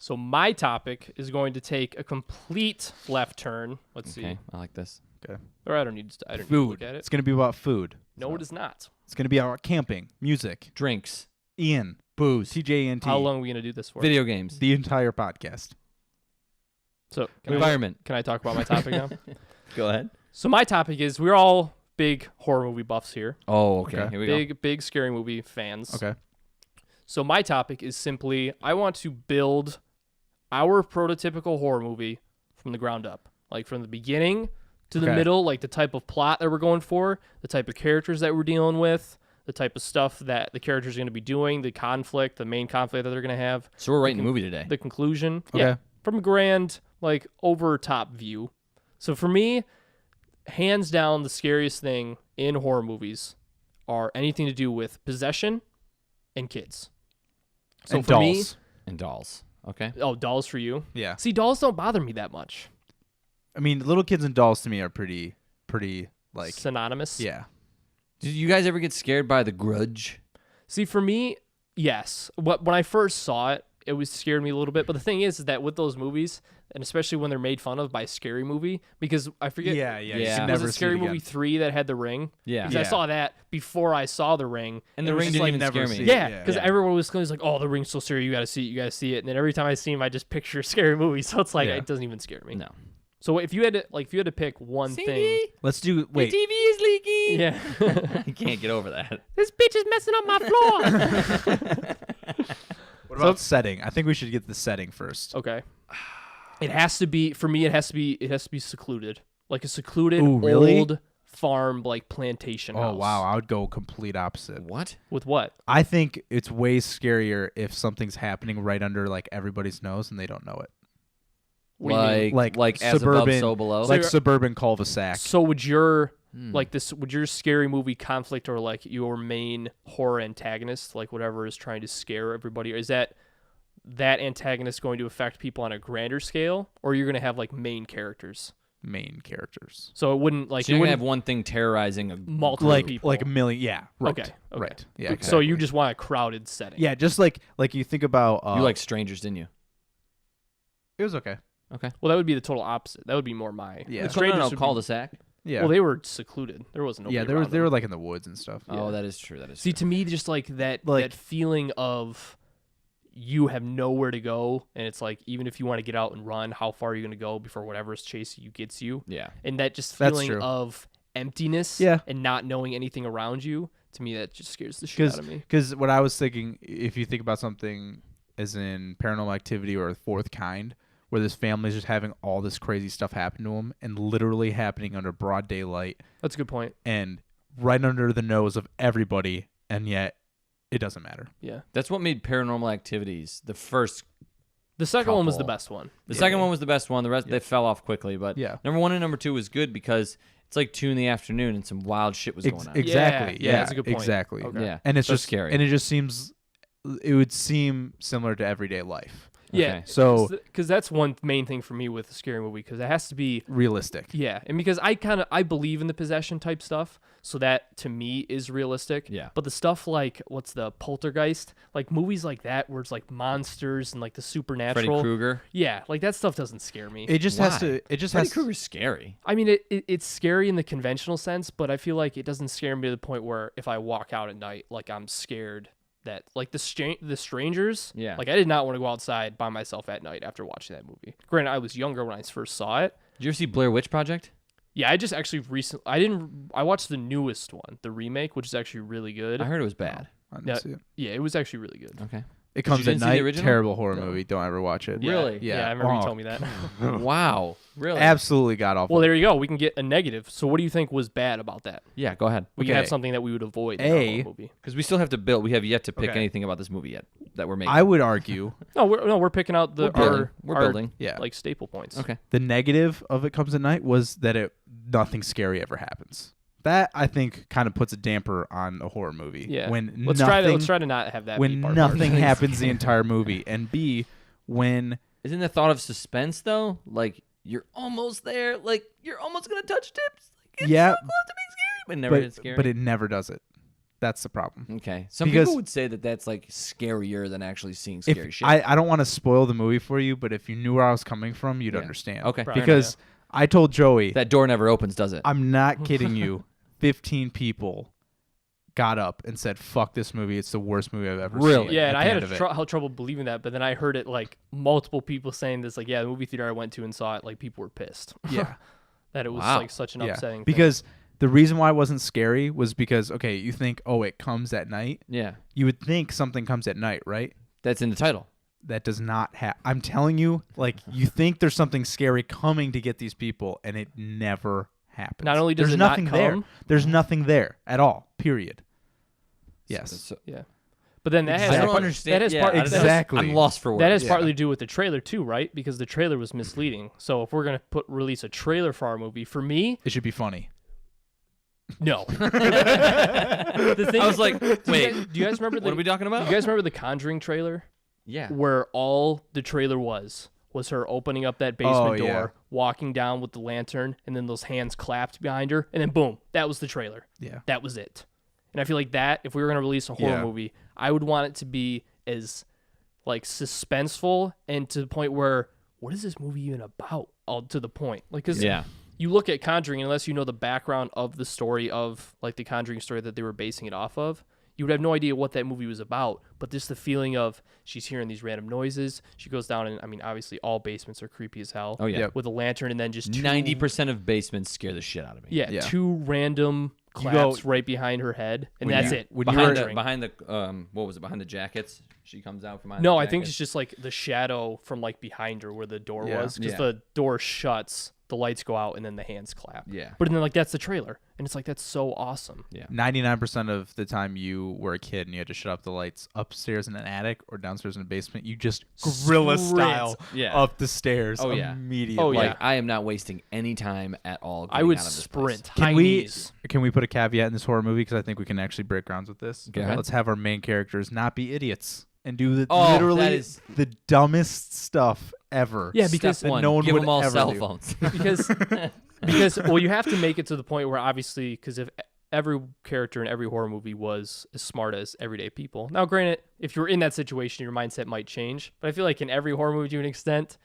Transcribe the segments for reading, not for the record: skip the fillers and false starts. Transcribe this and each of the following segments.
So my topic is going to take a complete left turn. Let's see. I like this. Okay. Or I don't need to Food. look at it. It's going to be about food. No, it is not. It's going to be about camping, music, Drinks, Ian, booze, TJNT. How long are we going to do this for? video games, The entire podcast. So environment. Can I talk about my topic now? Go ahead. So my topic is we're all big horror movie buffs here. Oh, okay. Okay. Here we go. Big scary movie fans. Okay. So my topic is simply I want to build our prototypical horror movie from the ground up. Like from the beginning to the middle, like the type of plot that we're going for, the type of characters that we're dealing with, the type of stuff that the characters are going to be doing, the conflict, the main conflict that they're going to have. So we're writing a movie today. The conclusion. Okay. Yeah. From a grand, like over top view. So for me, hands down, the scariest thing in horror movies are anything to do with possession and kids. So And for dolls. And dolls. Okay. me, dolls for you. Yeah. See, dolls don't bother me that much. I mean, little kids and dolls to me are pretty like Synonymous. yeah. Did you guys ever get scared by The Grudge? See, for me, yes. When I first saw it, it was scared me a little bit. But the thing is that with those movies, and especially when they're made fun of by Scary Movie, because I forget. Yeah. Yeah. You can Was never Was it see Scary it again. Movie 3 that had the ring? Yeah. Because I saw that before I saw the ring. And the it was ring just didn't like, even scare me. Yeah, because everyone was like, "Oh, the ring's so scary. You gotta see it. You gotta see it." And then every time I see him, I just picture Scary Movie. So it's like it doesn't even scare me. No. So if you had to pick one thing, Let's do wait. The TV is leaking. yeah, You can't get over that. this bitch is messing up my floor. What about setting? I think we should get the setting first. Okay. It has to be for me. It has to be secluded, like a secluded Ooh, really? old farm, like plantation house. Oh wow, I would go complete opposite. What? With what? I think it's way scarier if something's happening right under like everybody's nose and they don't know it. What do you mean? Like as above, suburban- so below. Like you're- suburban cul-de-sac. So would your would your scary movie conflict or like your main horror antagonist, like whatever is trying to scare everybody, or is that antagonist going to affect people on a grander scale, or you're going to have like main characters? Main characters. So it wouldn't like So you you're gonna wouldn't have one thing terrorizing a multiple people. Like a million. Yeah. Right. Okay. Right. Yeah. So you exactly. just want a crowded setting. Yeah, just like you think about. You like strangers, didn't you? It was okay. Okay. Well, that would be the total opposite. That would be more my. Yeah. The No, strangers would be- cul-de-sac. Yeah. Well, they were secluded. There wasn't. yeah. Nobody They were around like in the woods and stuff. Yeah. Oh, that is true. That is See, true. to me, just like that feeling of you have nowhere to go, and it's like even if you want to get out and run, how far are you going to go before whatever is chasing you gets you? Yeah. And that just That's feeling true. of emptiness, Yeah. and not knowing anything around you. To me, that just scares the shit out of me. Because what I was thinking, if you think about something as in Paranormal Activity or Fourth Kind, where this family's just having all this crazy stuff happen to them and literally happening under broad daylight That's a good point. and right under the nose of everybody, and yet it doesn't matter. Yeah. That's what made Paranormal Activities the first. The second one was the Couple. best one. The second one was the best one. The rest they fell off quickly. But Yeah. number 1 and number 2 was good because it's like 2 p.m. and some wild shit was going on. Exactly. Yeah, that's a good point. Exactly. Okay. Yeah. And it's So just scary. And it just seems, it would seem similar to everyday life. Yeah. Okay. So Because that's one main thing for me with a scary movie, because it has to be. realistic. Yeah, and because I believe in the possession type stuff, so that to me is realistic. Yeah. But the stuff like what's the Poltergeist, like movies like that where it's like monsters and like the supernatural. Freddy Krueger. Yeah, like that stuff doesn't scare me. It just Why? has to. It just Freddy has. Krueger's scary. I mean, it's scary in the conventional sense, but I feel like it doesn't scare me to the point where if I walk out at night, like I'm scared that like the strangers. Yeah. Like I did not want to go outside by myself at night after watching that movie. Granted, I was younger when I first saw it. Did you ever see Blair Witch Project? Yeah, I just actually I watched the newest one, the remake, which is actually really good. I heard it was bad. I didn't Yeah. see it. Yeah, it was actually really good. Okay. It comes you at didn't see the night. original? Terrible horror movie. Don't ever watch it. Yeah. Really? Yeah, I remember you Oh. told me that. Wow. Really? Absolutely god awful. Well, there you go. We can get a negative. So what do you think was bad about that? Yeah, go ahead. We can have Okay. something that we would avoid in our horror movie. Because we still have to build. We have yet to pick Okay. anything about this movie yet that we're making. I would argue No, we're picking out We're building. We're our, building. Yeah. like staple points. Okay. the negative of It Comes at Night was that nothing scary ever happens. That I think kind of puts a damper on a horror movie. Yeah. When Let's nothing, try to not have that. when be part nothing of our happens the entire movie, and B, when Isn't the thought of suspense though? Like you're almost there. Like you're almost gonna touch tips. Like, it's Yeah, so close to being scary, but never but it's scary. but it never does it. That's the problem. Okay. Some Because- people would say that that's like scarier than actually seeing If scary shit. I don't want to spoil the movie for you, but if you knew where I was coming from, you'd Yeah. understand. Okay. Probably. Because I told Joey, That door never opens, does it? I'm not kidding you, 15 people got up and said, "Fuck this movie. It's the worst movie I've ever Really? seen." Yeah, at and the I end had of it. trouble believing that, but then I heard it like multiple people saying this, like, yeah, the movie theater I went to and saw it, like people were pissed. Yeah. that it was Wow. like such an Yeah. upsetting thing. Because the reason why it wasn't scary was because, okay, you think, oh, it comes at night. Yeah. You would think something comes at night, right? That's in the title. That does not happen. I'm telling you, like, you think there's something scary coming to get these people, and it never happens. Not only does there's it not nothing there. come- There's nothing there at all. Period. Yes. So, yeah, but then that has I don't part- understand. That has yeah, part- I- that has- Exactly. I'm lost for words. That has Yeah. partly to do with the trailer too, right? Because the trailer was misleading. So if we're gonna release a trailer for our movie, for me, It should be funny. no. The thing I was like, do wait, you guys remember what are we talking about? You guys remember the Conjuring trailer? Yeah. Where all the trailer was her opening up that basement Oh, door, yeah. walking down with the lantern, and then those hands clapped behind her, and then boom, that was the trailer. Yeah. That was it. And I feel like that, if we were going to release a horror Yeah. movie, I would want it to be as like suspenseful and to the point where, what is this movie even about? All to the point. Like, cause Yeah. you look at Conjuring, unless you know the background of the story of like the Conjuring story that they were basing it off of, you would have no idea what that movie was about. But just the feeling of she's hearing these random noises. She goes down, and I mean, obviously all basements are creepy as hell. Oh yeah. Yep. With a lantern, and then just 90% of basements scare the shit out of me. yeah, Yeah. two random You claps go- right behind her head, and When that's you- it. when you Behind were- the what was it? Behind the jackets? She comes out from behind. No, the I think it's jackets? just like the shadow from like behind her where the door Yeah. was, because Yeah. the door shuts, the lights go out, and then the hands clap. Yeah. But then like that's the trailer, and it's like that's so awesome. Yeah. 99% of the time you were a kid and you had to shut off the lights upstairs in an attic or downstairs in a basement, you just gorilla Sprint. style Yeah. up the stairs Oh, yeah. immediately. Oh, Like yeah. I am not wasting any time at all. I getting would out of this sprint. place. Can high we knees. can we put a caveat in this horror movie because I think we can actually break grounds with this? Go ahead. Let's have our main characters not be idiots and do the, Oh, that literally is- the dumbest stuff ever. Yeah, because Step one, no one give would them all ever cell do. phones. because well, you have to make it to the point where obviously, because if every character in every horror movie was as smart as everyday people. Now, granted, if you're in that situation, your mindset might change. But I feel like in every horror movie to an extent,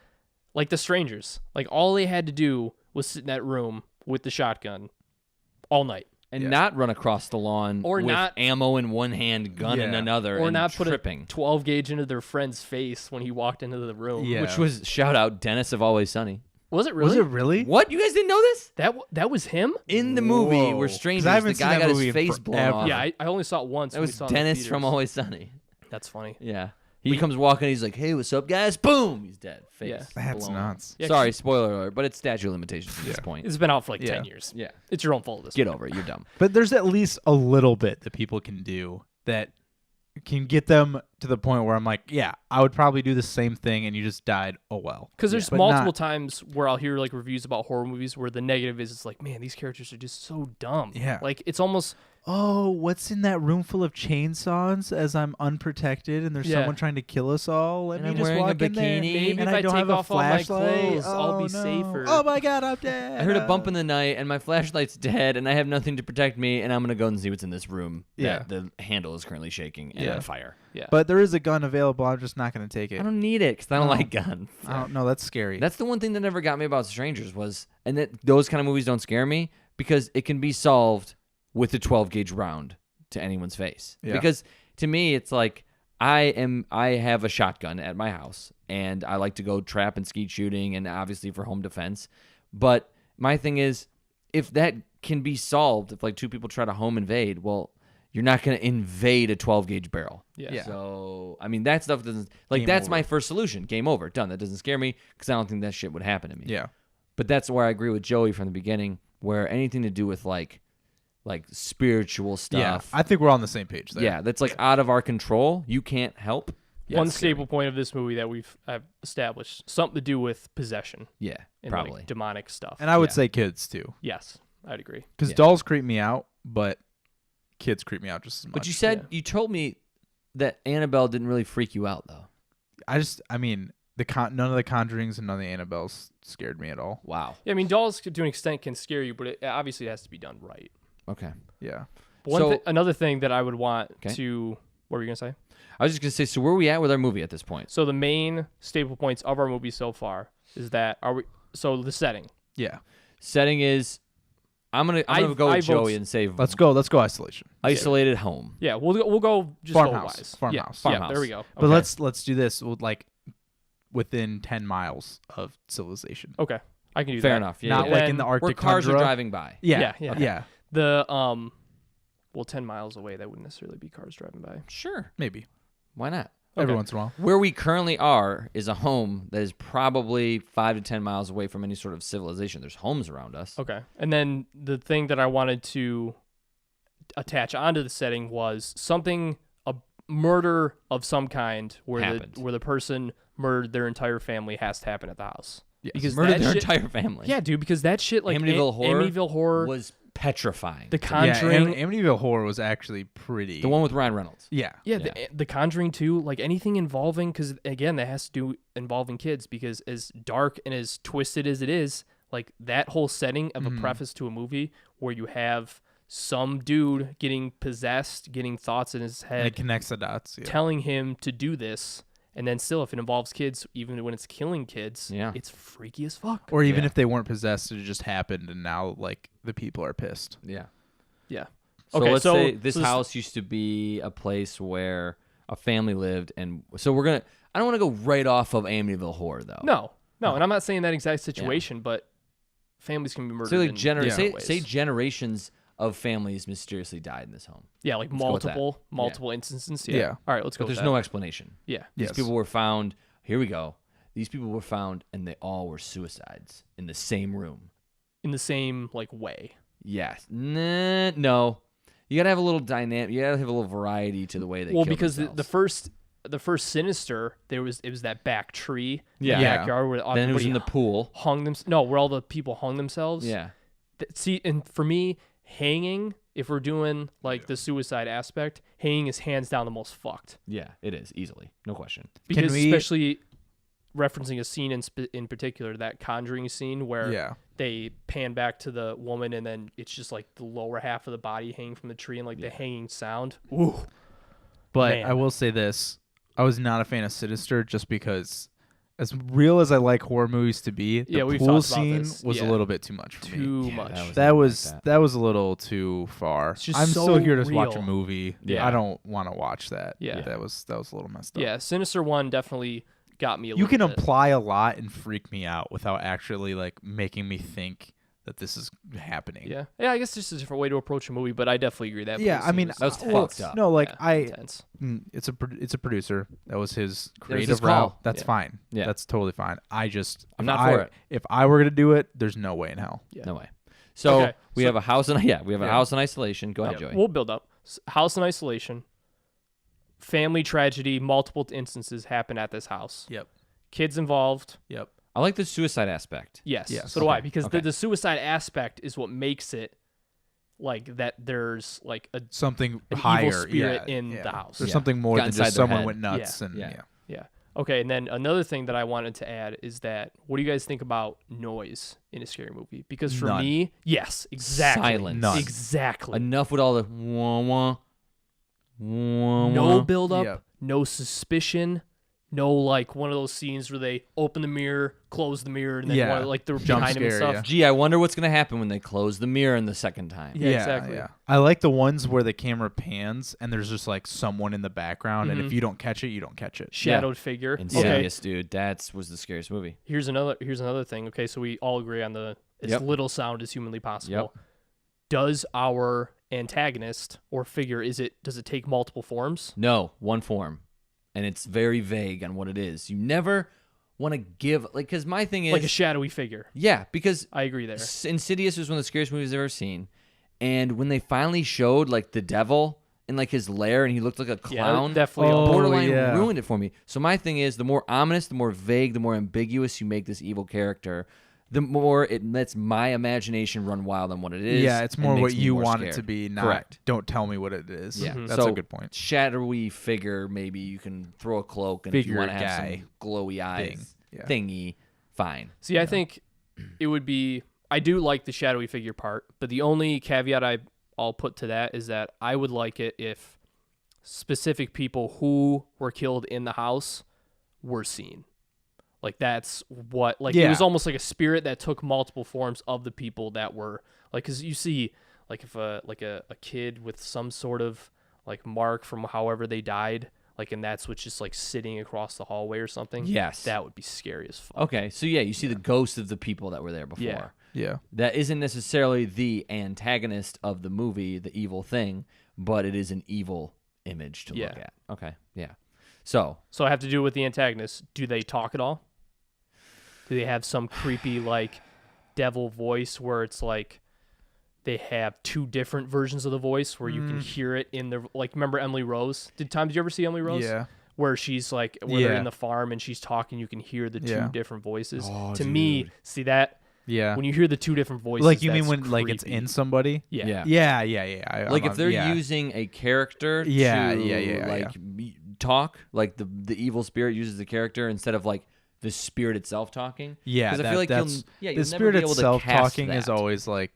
like The Strangers, like all they had to do was sit in that room with the shotgun all night. and Yeah. not run across the lawn Or with not- ammo in one hand, gun in Yeah. another, Or and not put tripping. a 12 gauge into their friend's face when he walked into the room. Yeah. Which was shout out Dennis of Always Sunny. Was it really? Was it really? What? You guys didn't know this? That was him? In the movie, Whoa. we're 'Cause strangers. I The haven't seen guy that got his movie in face blown forever. off. Yeah, I only saw it once. that when we was saw it in the Dennis from theaters. Always Sunny. That's funny. Yeah. He comes walking. He's like, "Hey, what's up, guys?" Boom, he's dead. Face. Yeah. That's blown. nuts. Yeah, Sorry, spoiler alert, but it's statute of limitations at this point. It's been out for like Yeah. 10 years. Yeah. It's your own fault. This Get point. over it. You're dumb. But there's at least a little bit that people can do that can get them to the point where I'm like, yeah, I would probably do the same thing and you just died. Oh well. Because there's But multiple not- times where I'll hear like reviews about horror movies where the negative is it's like, man, these characters are just so dumb. Yeah. Like it's almost Oh, what's in that room full of chainsaws as I'm unprotected and there's Yeah. someone trying to kill us all? Let And me I'm just wearing a walk in there. bikini. maybe And if I I don't take have a off all my flashlight. clothes, I'll be no. safer. Oh my god, I'm dead. I heard a bump in the night, and my flashlight's dead, and I have nothing to protect me, and I'm gonna go and see what's in this room. Yeah. That the handle is currently shaking and Yeah. on fire. yeah. But there is a gun available. I'm just not going to take it. I don't need it because I don't No. like guns. I don't know. That's scary. That's the one thing that never got me about Strangers was, and that those kind of movies don't scare me because it can be solved with a 12 gauge round to anyone's face. Yeah. Because to me, it's like I have a shotgun at my house, and I like to go trap and skeet shooting, and obviously for home defense. But my thing is, if that can be solved, if like two people try to home invade, well, you're not going to invade a 12 gauge barrel. yeah. Yeah. So, I mean, that stuff doesn't, like, Game that's over. my first solution. Game over. Done. That doesn't scare me because I don't think that shit would happen to me. yeah. But that's where I agree with Joey from the beginning, where anything to do with, like spiritual Yeah. stuff. I think we're on the same page there. Yeah, that's, like, out of our control. You can't help. Yeah, One it's scary. staple point of this movie that I've established something to do with possession Yeah, and probably. like demonic stuff. And I would Yeah. say kids too. Yes, I'd agree. Because Yeah. dolls creep me out, but kids creep me out just as much. But you said, Yeah. you told me that Annabelle didn't really freak you out, though. I mean, none of the Conjurings and none of the Annabelles scared me at all. Wow. Yeah, I mean, dolls to an extent can scare you, but it obviously has to be done right. Okay. Yeah. Another thing that I would want to. What were you gonna say? I was just gonna say. So where are we at with our movie at this point? So the main staple points of our movie so far is that So the setting. Yeah. Setting is. I'm gonna go with Joey and say let's go isolation. Isolated home. Yeah, we'll go just farmhouse. Farmhouse. Farmhouse. Yeah, there we go. But let's do this with like within 10 miles of civilization. Okay, I can do Fair that. enough. Yeah, Not yeah. like in the Where Arctic cars tundra. are driving by. Yeah. Yeah. The 10 miles away, that wouldn't necessarily be cars driving by. Sure. Maybe. Why not? Every once in a while. Where we currently are is a home that is probably 5 to 10 miles away from any sort of civilization. There's homes around us. Okay, and then the thing that I wanted to attach onto the setting was a murder of some kind where the person murdered their entire family has to happen at the house. Yes. Because Murdered their entire family. Yeah, dude, because that shit like Amityville Horror was petrifying. The Conjuring. Yeah, Amityville Horror was actually pretty. The one with Ryan Reynolds. Yeah. Yeah, the Conjuring too, like anything involving, because again, that has to do involving kids, because as dark and as twisted as it is, like that whole setting of a preface to a movie where you have some dude getting possessed, getting thoughts in his head, And it connects the dots. Yeah. telling him to do this, and then still, if it involves kids, even when it's killing kids, it's freaky as fuck. Or even if they weren't possessed, it just happened, and now like the people are pissed. Yeah. Yeah. So Okay, let's so- say this so this- house used to be a place where a family lived, and so we're gonna. I don't want to go right off of Amityville Horror though. No, and I'm not saying that exact situation, but families can be murdered. So like in different ways. say generations of families mysteriously died in this home. Yeah, like go with that. multiple instances. Yeah. Yeah. All right, let's go. But with there's that. no explanation. Yeah. These Yes. people were found. Here we go. These people were found, and they all were suicides in the same room. In the same like way. Yes. No. You gotta have a little dynamic. You gotta have a little variety to the way they. Well, kill because themselves. the first Sinister, it was that back tree, in Yeah. the backyard where Then it was everybody in the pool. hung them. No, where all the people hung themselves. Yeah. See, and for me, hanging, if we're doing like the suicide aspect, hanging is hands down the most fucked. Yeah. It is easily, no question. Because we- especially referencing a scene in particular, that Conjuring scene where they pan back to the woman and then it's just like the lower half of the body hanging from the tree and like the hanging sound. Ooh. But Man. I will say this: I was not a fan of Sinister just because, as real as I like horror movies to be, the we've pool talked about scene this. was a Yeah. little bit too much for me. Too much. That not was like that was a little too far. just I'm so still here to watch a real. movie. Yeah. I don't want to watch that. Yeah. that was a little messed up. Yeah, Sinister 1 definitely got me a You little can bit. imply a lot and freak me out without actually like making me think that this is happening. Yeah, I guess this is a different way to approach a movie, but I definitely agree that. Yeah, pool I mean, scene That was intense. fucked up. No, like Yeah, intense. it's a producer. That was his was creative his route. call. That's Yeah. fine. Yeah. That's totally fine. I'm not for it. If I were gonna do it, there's no way in hell. Yeah. No way. So Okay, we so- have a house in house in isolation. Go ahead, Yeah, Joey. we'll build up. House in isolation. Family tragedy. Multiple instances happen at this house. Yep. Kids involved. Yep. I like the suicide aspect. Yes. Yes. So do I, Okay, because okay. the suicide aspect is what makes it like that. There's like a Something An higher evil spirit yeah, in yeah. the house. There's Yeah. something more Got than inside just their someone head. went nuts Yeah. and Yeah. yeah. Yeah. Okay, and then another thing that I wanted to add is that what do you guys think about noise in a scary movie? Because for None. me, yes, exactly. Silence. None. Exactly. Enough with all the wah wah. Wah, No wah. build up, Yep. no suspicion, no like one of those scenes where they open the mirror, close the mirror, and then Yeah. like they're Jump behind him and scare, stuff. yeah. Gee, I wonder what's gonna happen when they close the mirror in the second time. Yeah, exactly. Yeah. I like the ones where the camera pans and there's just like someone in the background, and if you don't catch it, you don't catch it. Shadowed figure. Okay, Insidious, dude. That was the scariest movie. here's another thing. Okay, so we all agree on the as Yep. little sound as humanly possible. Yep. Does our antagonist or figure does it take multiple forms? No, one form, and it's very vague on what it is. You never want to give because my thing is Like a shadowy figure. yeah, because I agree there. Insidious was one of the scariest movies I've ever seen, and when they finally showed like the devil in like his lair and he looked like a Yeah, clown, definitely. Oh, borderline yeah. ruined it for me. So my thing is, the more ominous, the more vague, the more ambiguous you make this evil character, the more it lets my imagination run wild on what it is. Yeah, it's and more makes what me you more want scared. it to be, not Correct. don't tell me what it is. Yeah, That's so, a good point. Shadowy figure, maybe you can throw a cloak and if you Figure want to have guy some glowy eyes Yeah. thingy, fine. See, I think it would be. I do like the shadowy figure part, but the only caveat I'll put to that is that I would like it if specific people who were killed in the house were seen. Like that's what it was almost like a spirit that took multiple forms of the people that were like, because you see like if a kid with some sort of like mark from however they died, like, and that's what's just like sitting across the hallway or something. Yes, that would be scary as fuck. Okay, so yeah, you see the ghosts of the people that were there before. Yeah. That isn't necessarily the antagonist of the movie, the evil thing, but it is an evil image to look at. Okay, yeah. So I have to do it with the antagonist. Do they talk at all? Do they have some creepy like devil voice where it's like they have two different versions of the voice where you can hear it in the like? Remember Emily Rose? Did you ever see Emily Rose? Yeah. Where she's like they're in the farm and she's talking, you can hear the two different voices. Oh, to dude. me, see that? Yeah. When you hear the two different voices, Like you mean that's when like it's creepy. in somebody? Yeah. Yeah. like if they're using a character to talk, like the evil spirit uses the character instead of like the spirit itself talking. Yeah, because I feel like the you'll spirit never be able itself to cast talking is that. always like,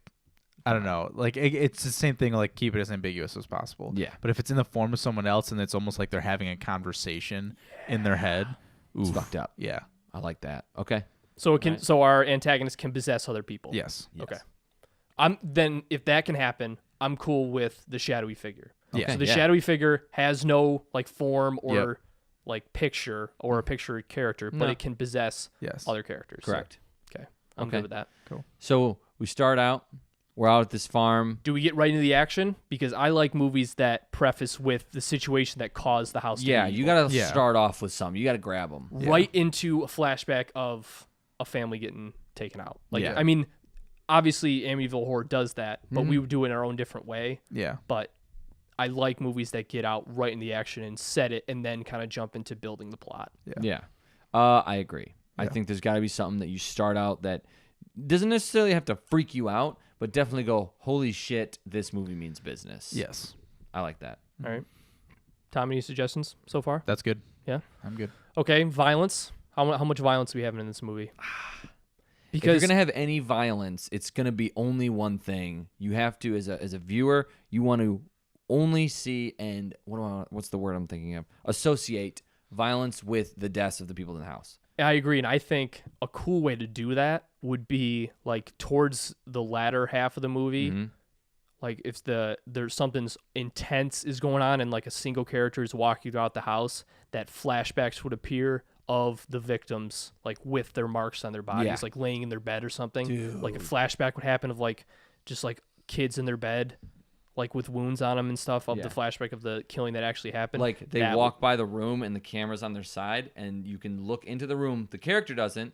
I don't know, like it's the same thing. Like keep it as ambiguous as possible. Yeah. But if it's in the form of someone else and it's almost like they're having a conversation in their head, It's oof. fucked up. Yeah. I like that. Okay. So it can. So our antagonist can possess other people. Yes. Okay. Then if that can happen, I'm cool with the shadowy figure. Yeah. Okay, So the shadowy figure has no like form or Yep. like picture or a picture character, but No. it can possess Yes. other characters. So, Correct. okay. I'm Okay. good with that. So we start out. We're out at this farm. Do we get right into the action? Because I like movies that preface with the situation that caused the house to Yeah, be you evil. got to start off with some. You got to grab them. right into a flashback of a family getting taken out. Like, Yeah. I mean, obviously Amityville Horror does that, but Mm-hmm. we would do it in our own different way. Yeah. But I like movies that get out right in the action and set it and then kind of jump into building the plot. Yeah. I agree. I think there's got to be something that you start out that doesn't necessarily have to freak you out, but definitely go, holy shit, this movie means business. Yes. I like that. All right. Tom, any suggestions so far? That's good. Yeah. I'm good. Okay, violence. How much violence are we having in this movie? If you're gonna have any violence, it's gonna be only one thing. You have to, as a viewer, you want to only see and what's the word I'm thinking of? Associate violence with the deaths of the people in the house. I agree, and I think a cool way to do that would be like towards the latter half of the movie. Mm-hmm. Like if there's something intense is going on and like a single character is walking throughout the house, that flashbacks would appear of the victims like with their marks on their bodies, like laying in their bed or something. Dude. Like a flashback would happen of like just like kids in their bed, like with wounds on them and stuff of the flashback of the killing that actually happened. Like they walk by the room and the camera's on their side and you can look into the room. The character doesn't,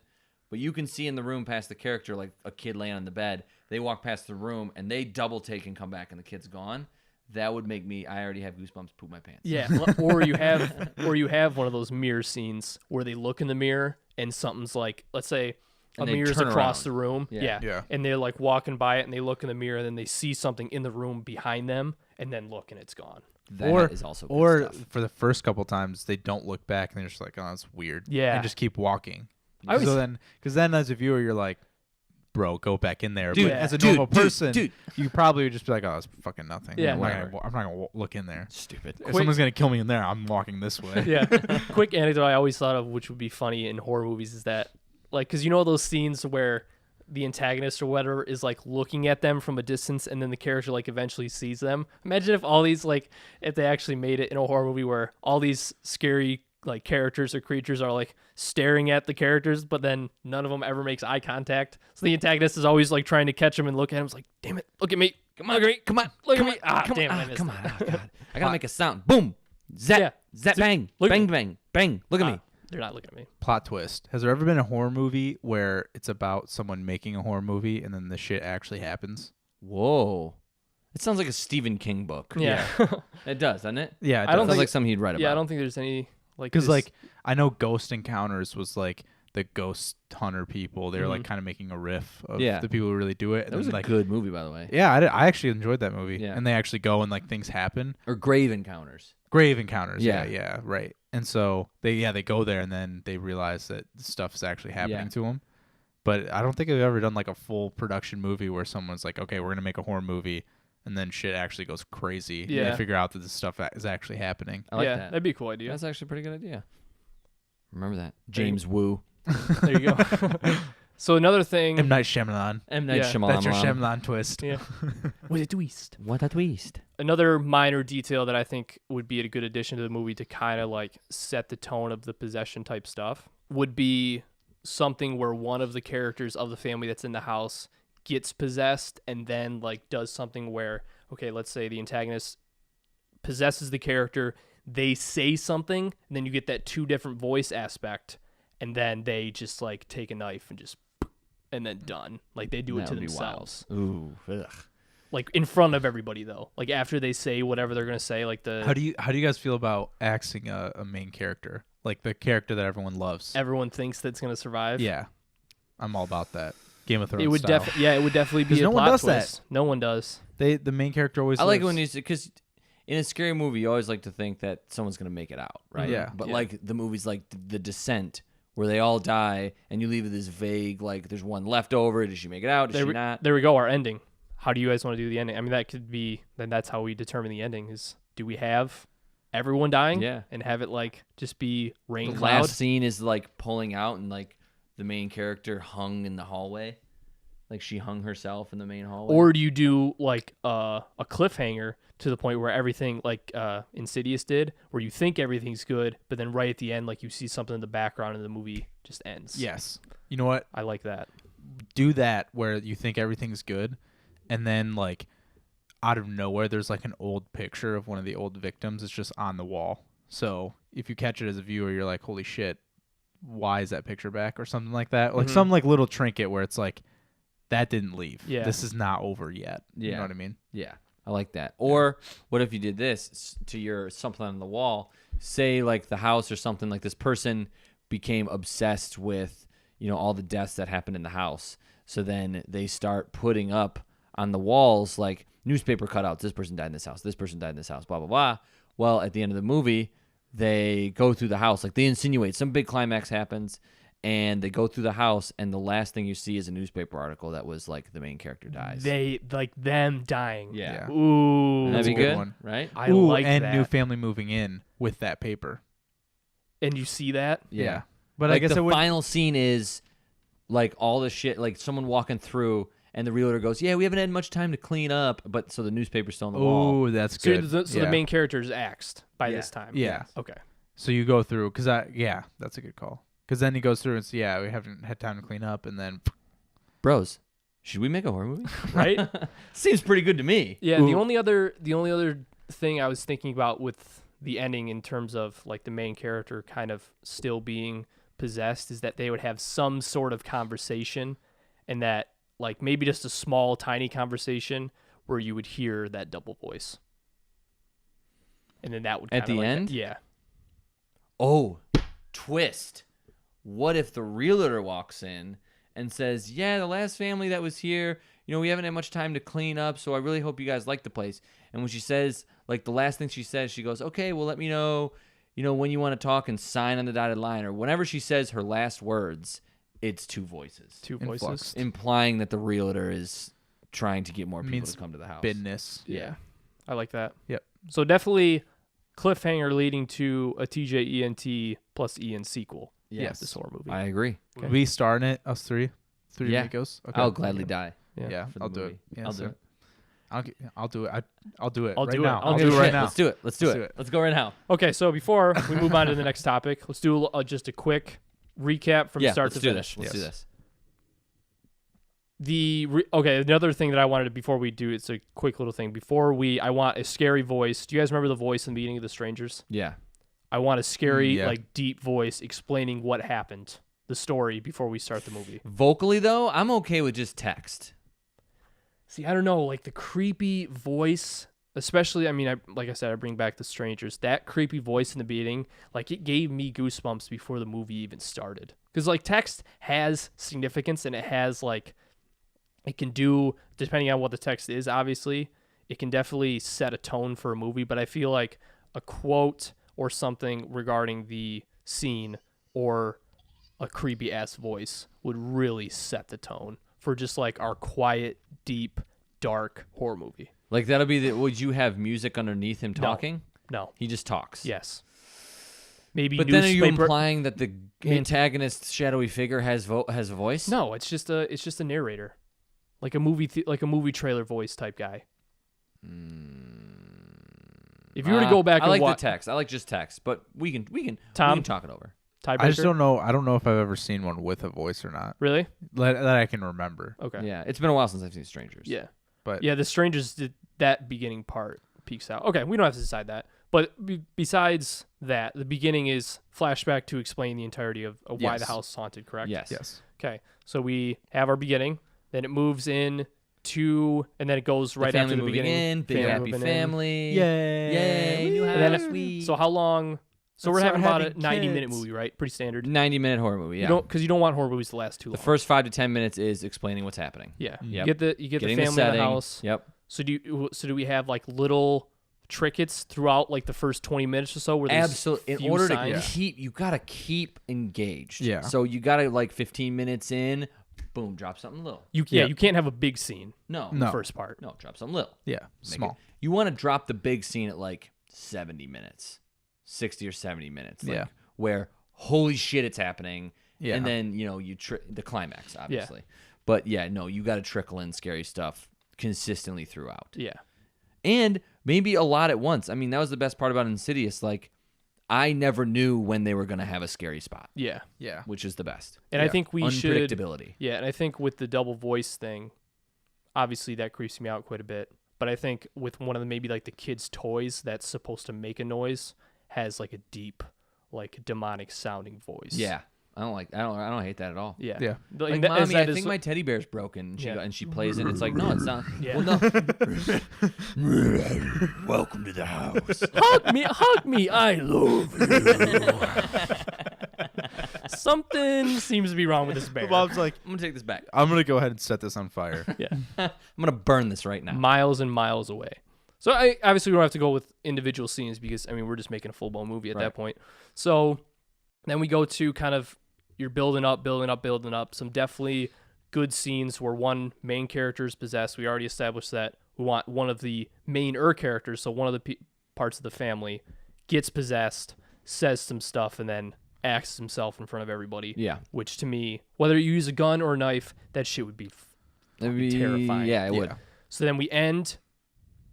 but you can see in the room past the character, like a kid laying on the bed. They walk past the room and they double take and come back and the kid's gone. That would make me, I already have goosebumps, poop my pants. Yeah, or you have one of those mirror scenes where they look in the mirror and something's like, let's say And a they mirror's turn across around. the room. Yeah. Yeah. And they're like walking by it and they look in the mirror and then they see something in the room behind them and then look and it's gone. That is also good or stuff. for the first couple times they don't look back and they're just like, oh, that's weird. Yeah. And just keep walking. I always- Because then as a viewer you're like, bro, go back in there. Dude, But as a dude, normal person, dude. you probably would just be like, oh, it's fucking nothing. Yeah. I'm not Whatever. gonna look in there. Stupid. If someone's gonna kill me in there, I'm walking this way. Yeah. Quick anecdote I always thought of, which would be funny in horror movies, is that like, because you know those scenes where the antagonist or whatever is like looking at them from a distance and then the character like eventually sees them. Imagine if all these like, if they actually made it in a horror movie where all these scary like characters or creatures are like staring at the characters, but then none of them ever makes eye contact. So the antagonist is always like trying to catch him and look at him. It's like, damn it, look at me. Come on, look at me. Come on. Look come at me. on, Ah, come damn it, on, I missed come it. on. Oh, God. I gotta make a sound. Boom. Zap. Yeah. Zap. Bang. look at Bang. me. Bang. Bang. Look at me. They're not looking at me. Plot twist. Has there ever been a horror movie where it's about someone making a horror movie and then the shit actually happens? Whoa. It sounds like a Stephen King book. Yeah. It does, doesn't it? Yeah, I don't Sounds think- like something he'd write about. Yeah, I don't think there's any like because this- like I know Ghost Encounters was like the ghost hunter people. They were like kind of making a riff of Yeah. the people who really do it. And That was then, a like, good movie, by the way. yeah, I actually enjoyed that movie. Yeah. And they actually go and like things happen. Or Grave Encounters. Grave Encounters. Yeah. Yeah, right. And so they go there and then they realize that stuff is actually happening Yeah. to them. But I don't think I've ever done like a full production movie where someone's like, okay, we're gonna make a horror movie, and then shit actually goes crazy. Yeah. You figure out that this stuff is actually happening. I like yeah, that. that'd be a cool idea. That's actually a pretty good idea. Remember that. There you- James Woo. There you go. So another thing. M. Night Shyamalan. M. Night Yeah. Shyamalan. That's your Shyamalan twist. Yeah. With a twist. What a twist. Another minor detail that I think would be a good addition to the movie to kind of like set the tone of the possession type stuff would be something where one of the characters of the family that's in the house gets possessed and then like does something where, okay, let's say the antagonist possesses the character, they say something, and then you get that two different voice aspect, and then they just like take a knife and just and then done. Like they do it That to would be themselves. Ooh. Ugh. Like in front of everybody though. Like after they say whatever they're gonna say, like How do you guys feel about axing a main character, like the character that everyone loves? everyone thinks that's gonna survive. Yeah, I'm all about that. Game of Thrones. It would style. it would definitely be 'Cause a no one plot does that. twist. No one does. The main character always. I like it lives. when you because in a scary movie, you always like to think that someone's gonna make it out, right? Yeah. But Yeah. like the movies like The Descent, where they all die, and you leave it this vague, like there's one left over. Does she make it out? Does she not? There we go, our ending. How do you guys want to do the ending? I mean, that could be, then that's how we determine the ending is, do we have everyone dying? Yeah. And have it like just be rain The cloud? last scene is like pulling out, and like the main character hung in the hallway, like she hung herself in the main hallway. Or do you do like a cliffhanger to the point where everything, like Insidious did, where you think everything's good, but then right at the end, like you see something in the background and the movie just ends? Yes. You know what? I like that. Do that where you think everything's good, and then like out of nowhere there's like an old picture of one of the old victims. It's just on the wall. So if you catch it as a viewer, you're like, holy shit, why is that picture back, or something like that? Like some like little trinket where it's like, that didn't leave. Yeah. This is not over yet. You Yeah. know what I mean? Yeah, I like that. Or what if you did this to your something on the wall? Say like the house or something, like this person became obsessed with, you know, all the deaths that happened in the house. So then they start putting up on the walls like newspaper cutouts. This person died in this house. This person died in this house. Blah blah blah. Well, at the end of the movie, they go through the house. Like they insinuate some big climax happens, and they go through the house, and the last thing you see is a newspaper article that was like the main character dies. They, like them dying. Yeah. Ooh. That'd That's be a good good, one. right? I Ooh, like and that. new family moving in with that paper. And you see that? Yeah. But Like I guess the it would. final scene is like all the shit, like someone walking through, and the realtor goes, "Yeah, we haven't had much time to clean up," but so the newspaper's still on the wall. Oh, that's So, good. the Yeah. main character is axed by Yeah. this time. Yeah. Okay. So you go through, because that's a good call. Because then he goes through and says, yeah, we haven't had time to clean up, and then Bros, should we make a horror movie? Right? Seems pretty good to me. Yeah. The Ooh. only other thing I was thinking about with the ending in terms of like the main character kind of still being possessed is that they would have some sort of conversation, and that like maybe just a small tiny conversation where you would hear that double voice. And then that would At kinda the like, end? Yeah. Oh, twist. What if the realtor walks in and says, "Yeah, the last family that was here, you know, we haven't had much time to clean up, so I really hope you guys like the place." And when she says, like the last thing she says, she goes, "Okay, well, let me know, you know, when you want to talk and sign on the dotted line," or whenever she says her last words, it's two voices, Two Influx. voices. implying that the realtor is trying to get more people Means to come to the house. business. Yeah. I like that. Yep. So definitely cliffhanger leading to a TJENT plus Ian sequel. Yes. This horror movie. I agree. Okay. We star in it, us three Yeah. amigos. Okay. I'll gladly die. Yeah, for the I'll do movie. it. Yeah, I'll so- do it. I'll do it. I'll do it. I'll right do it. now. I'll I'll do do it it right shit. now. Let's do it. Let's do Let's it. do it. Let's go right now. Okay, so before we move on to the next topic, let's do just a quick recap from start let's to do finish. this. Let's do Yes. this. Okay, another thing that I wanted to, before we do, it's a quick little thing. I want a scary voice. Do you guys remember the voice in the beginning of The Strangers? Yeah. I want a scary, Yeah. like deep voice explaining what happened, the story before we start the movie. Vocally though, I'm okay with just text. See, I don't know, like the creepy voice, especially, I mean, like I said, I bring back The Strangers. That creepy voice in the beginning, like it gave me goosebumps before the movie even started. Because like text has significance, and it has like, it can do, depending on what the text is, obviously, it can definitely set a tone for a movie. But I feel like a quote or something regarding the scene or a creepy ass voice would really set the tone for just like our quiet, deep, dark horror movie. Like that'll be the. Would you have music underneath him talking? No. He just talks. Yes. Maybe. But then are you newspaper- implying that the antagonist's shadowy figure has a voice? No, it's just a narrator, like a movie trailer voice type guy. If you were to go back, I like and watch the text. I like just text, but we can Tom? talk it over. tiebreaker. I just don't know. I don't know if I've ever seen one with a voice or not. Really? That I can remember. Okay. Yeah, it's been a while since I've seen Strangers. Yeah. But Yeah, the Strangers did that beginning part peaks out. Okay, we don't have to decide that. But besides that, the beginning is flashback to explain the entirety of why the Yes. house is haunted, correct? Yes. yes. Okay, so we have our beginning, then it moves in to, and then it goes right the after family the moving beginning. in, big family happy moving in. family. Yay! Yay! New And then house. it- Sweet. So how long? So Let's we're having start about a having 90-minute kids. movie, right? Pretty standard. 90-minute horror movie. Yeah. Because you don't want horror movies to last too long. The first 5 to 10 minutes is explaining what's happening. Yeah. Yep. You get the Getting family in the setting. house. Yep. So do we have like little trinkets throughout like the first 20 minutes or so where there's Absolutely. In few order signs? to keep, you gotta keep engaged. Yeah. So you gotta like 15 minutes in, boom, drop something little. you can't have a big scene No. in No. the first part. No, drop something little. Yeah. Make Small. it- you want to drop the big scene at like 70 minutes, 60 or 70 minutes. Like, Yeah. Where holy shit, it's happening. Yeah. And then you the climax, obviously. But yeah, no, you got to trickle in scary stuff consistently throughout. Yeah. And maybe a lot at once. I mean, that was the best part about Insidious. Like, I never knew when they were going to have a scary spot, Yeah. Yeah. which is the best. And I Yeah. think we should Unpredictability. Yeah, and I think with the double voice thing, obviously that creeps me out quite a bit. But I think with one of the maybe like the kids' toys that's supposed to make a noise has like a deep, like demonic sounding voice. Yeah. I don't hate that at all. Yeah. Yeah. Like, that- mommy, that I is- think my teddy bear's broken. Yeah. And she plays it. It's like, no, it's not. Yeah. Well, no. Welcome to the house. hug me, I love you. Something seems to be wrong with this bear. Bob's like, I'm gonna take this back. I'm gonna go ahead and set this on fire. Yeah. I'm gonna burn this right now. Miles and miles away. So obviously we don't have to go with individual scenes because I mean we're just making a full blown movie at Right. that point. So then we go to kind of you're building up some definitely good scenes where one main character is possessed. We already established that. We want one of the main characters, so one of the parts of the family gets possessed, says some stuff, and then axes himself in front of everybody. Yeah. Which to me, whether you use a gun or a knife, that shit would be It'd be terrifying. Yeah, it would. Yeah. So then we end,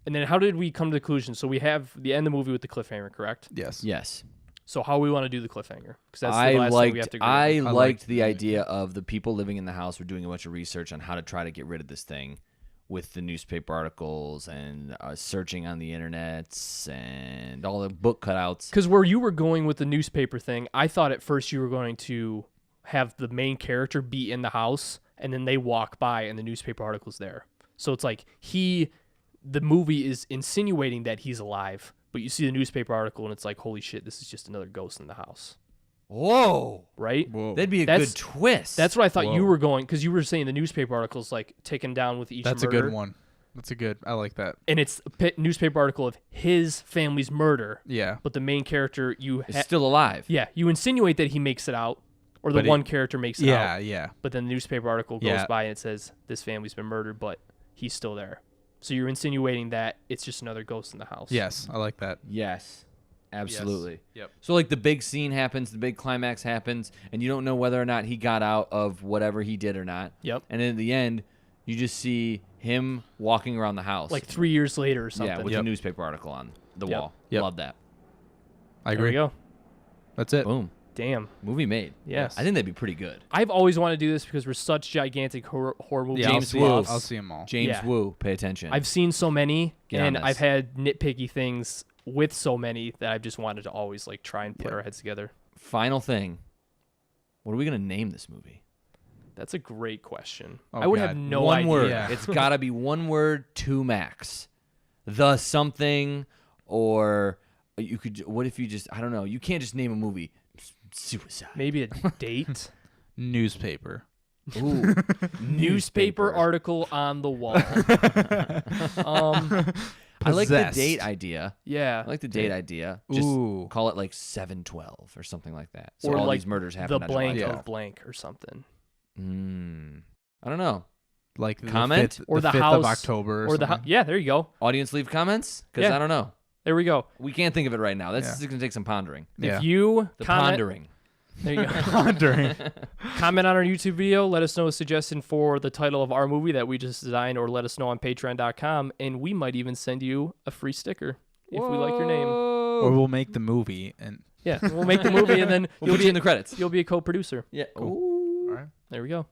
and then how did we come to the conclusion? So we have the end of the movie with the cliffhanger, correct? Yes. Yes. So how we want to do the cliffhanger? Because that's the I last thing we have to agree I on. liked liked the idea of the people living in the house were doing a bunch of research on how to try to get rid of this thing with the newspaper articles and searching on the internets and all the book cutouts. Because where you were going with the newspaper thing, I thought at first you were going to have the main character be in the house, and then they walk by and the newspaper article's there. So it's like the movie is insinuating that he's alive, but you see the newspaper article and it's like, holy shit, this is just another ghost in the house. Whoa. Right? Whoa. That'd be a That's- good twist. That's what I thought you Whoa. were going, because you were saying the newspaper article's like taken down with each That's murder. a good one. That's a good. I like that. And it's a newspaper article of his family's murder, Yeah. but the main character, It's still alive. you insinuate that he makes it out, or the But one character makes it out. Yeah. But then the newspaper article goes Yeah. by and it says this family's been murdered, but he's still there. So you're insinuating that it's just another ghost in the house. Yes. I like that. Yes. Absolutely. Yep. So like the big scene happens, the big climax happens, and you don't know whether or not he got out of whatever he did or not. Yep. And in the end, you just see him walking around the house. Like 3 years later or something. yeah, with Yep. a newspaper article on the Yep. wall. Yep. Love that. I There we agree. go. That's it. Boom. Damn. Movie made. Yes. I think that'd be pretty good. I've always wanted to do this because we're such gigantic horror movie Yeah. James buffs. Woo. I'll see them all. James Yeah. Woo, pay attention. I've seen so many, Get on and this. I've had nitpicky things with so many that I've just wanted to always like try and put our heads together. Final thing. What are we gonna name this movie? That's a great question. Oh, I would God. have no one idea. word. Yeah. It's gotta be one word, 2 max. The something, or you could. What if you just? I don't know. You can't just name a movie. Suicide. Maybe a date. Newspaper. Ooh. Newspaper article on the wall. I like the Possessed. date idea. Yeah. I like the date idea. Just Ooh. call it like 7/12 or something like that. So or all like these murders the happen on July blank 12th. of blank or something. I don't know. like the Comment? 5th, Or the 5th house, of October or the something. yeah, there you go. Audience leave comments? Because Yeah. I don't know. There we go. We can't think of it right now. That's Yeah. going to take some pondering. Yeah. If you The comment, pondering. there you go. Pondering. Comment on our YouTube video. Let us know a suggestion for the title of our movie that we just designed, or let us know on Patreon.com, and we might even send you a free sticker if we like your name. Or we'll make the movie and Yeah, we'll make the movie, and then We'll put you in the credits. you'll be a co-producer. Yeah. Cool. Ooh. all right. There we go.